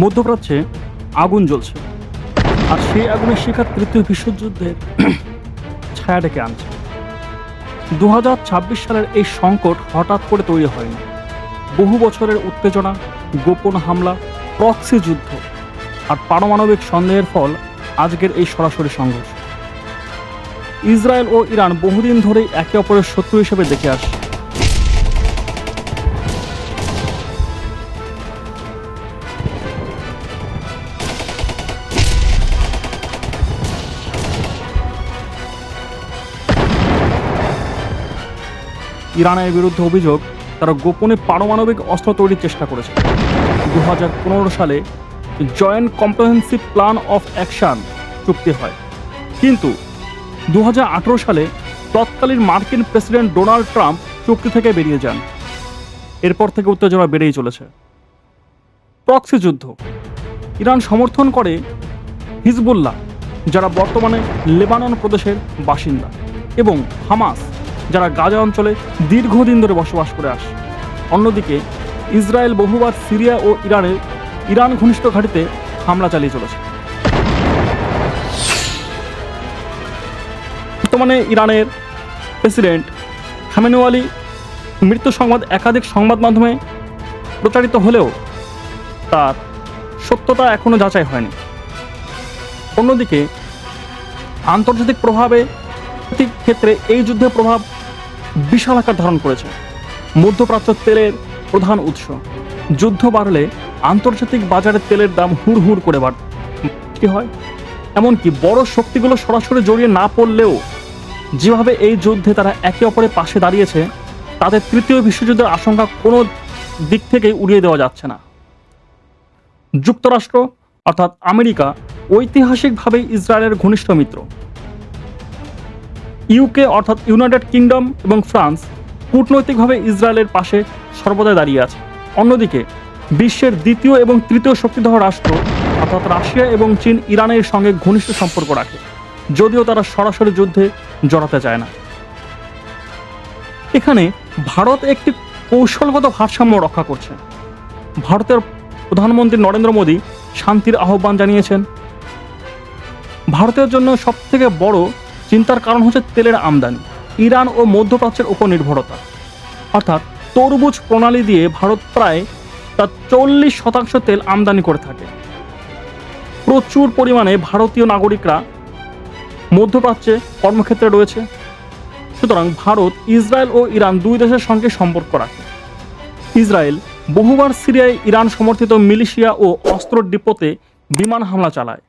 মধ্যপ্রাচ্যে আগুন জ্বলছে, আর সেই আগুনের শিখা তৃতীয় বিশ্বযুদ্ধের ছায়া ডেকে আনছে। 2026 সালের এই সংকট হঠাৎ করে তৈরি হয়নি। বহু বছরের উত্তেজনা, গোপন হামলা, প্রক্সি যুদ্ধ আর পারমাণবিক সন্দেহের ফল আজকের এই সরাসরি সংঘর্ষ। ইসরায়েল ও ইরান বহুদিন ধরেই একে অপরের শত্রু হিসেবে দেখে আসছে। ইরানের বিরুদ্ধে অভিযোগ, তারা গোপনে পারমাণবিক অস্ত্র তৈরির চেষ্টা করেছে। 2015 সালে joint comprehensive plan of action চুক্তি হয়, কিন্তু 2018 সালে তৎকালীন মার্কিন প্রেসিডেন্ট ডোনাল্ড ট্রাম্প চুক্তি থেকে বেরিয়ে যান। এরপর থেকে উত্তেজনা বেড়েই চলেছে। প্রক্সি যুদ্ধ, ইরান সমর্থন করে হিজবুল্লাহ, যারা বর্তমানে লেবানন প্রদেশের বাসিন্দা, এবং হামাস, যারা গাজা অঞ্চলে দীর্ঘদিন ধরে বসবাস করে আসে। অন্যদিকে ইসরায়েল বহুবার সিরিয়া ও ইরান ঘনিষ্ঠ ঘাঁটিতে হামলা চালিয়ে চলেছে। বর্তমানে ইরানের প্রেসিডেন্ট খামেনেওয়ালি মৃত্যু সংবাদ একাধিক সংবাদ মাধ্যমে প্রচারিত হলেও তার সত্যতা এখনো যাচাই হয়নি। অন্যদিকে আন্তর্জাতিক প্রভাবে ক্ষেত্রে এই যুদ্ধের প্রভাব বিশাল আকার ধারণ করেছে। মধ্যপ্রাচ্য তেলের প্রধান উৎস, যুদ্ধ বাড়লে আন্তর্জাতিক বাজারে তেলের দাম হুড় হুড় করে বাড়তে হয়। এমনকি বড় শক্তিগুলো সরাসরি জড়িয়ে না পড়লেও যেভাবে এই যুদ্ধে তারা একে অপরের পাশে দাঁড়িয়েছে, তাদের তৃতীয় বিশ্বযুদ্ধের আশঙ্কা কোনো দিক থেকেই উড়িয়ে দেওয়া যাচ্ছে না। যুক্তরাষ্ট্র অর্থাৎ আমেরিকা ঐতিহাসিকভাবেই ইসরায়েলের ঘনিষ্ঠ মিত্র। ইউকে অর্থাৎ ইউনাইটেড কিংডম এবং ফ্রান্স কূটনৈতিকভাবে ইসরায়েলের পাশে সর্বদাই দাঁড়িয়ে আছে। অন্যদিকে বিশ্বের দ্বিতীয় এবং তৃতীয় শক্তিধর রাষ্ট্র অর্থাৎ রাশিয়া এবং চীন ইরানের সঙ্গে ঘনিষ্ঠ সম্পর্ক রাখে, যদিও তারা সরাসরি যুদ্ধে জড়াতে চায় না। এখানে ভারত একটি কৌশলগত ভারসাম্য রক্ষা করছে। ভারতের প্রধানমন্ত্রী নরেন্দ্র মোদী শান্তির আহ্বান জানিয়েছেন। ভারতের জন্য সবথেকে বড় চিন্তার কারণ হচ্ছে তেলের আমদানি, ইরান ও মধ্যপ্রাচ্যের উপর নির্ভরতা। অর্থাৎ তরমুজ প্রণালী দিয়ে ভারত প্রায় তার 40% তেল আমদানি করে থাকে। প্রচুর পরিমাণে ভারতীয় নাগরিকরা মধ্যপ্রাচ্যে কর্মক্ষেত্রে রয়েছে। সুতরাং ভারত ইসরায়েল ও ইরান দুই দেশের সঙ্গে সম্পর্ক রাখে। ইসরায়েল বহুবার সিরিয়ায় ইরান সমর্থিত মিলিশিয়া ও অস্ত্র ডিপোতে বিমান হামলা চালায়।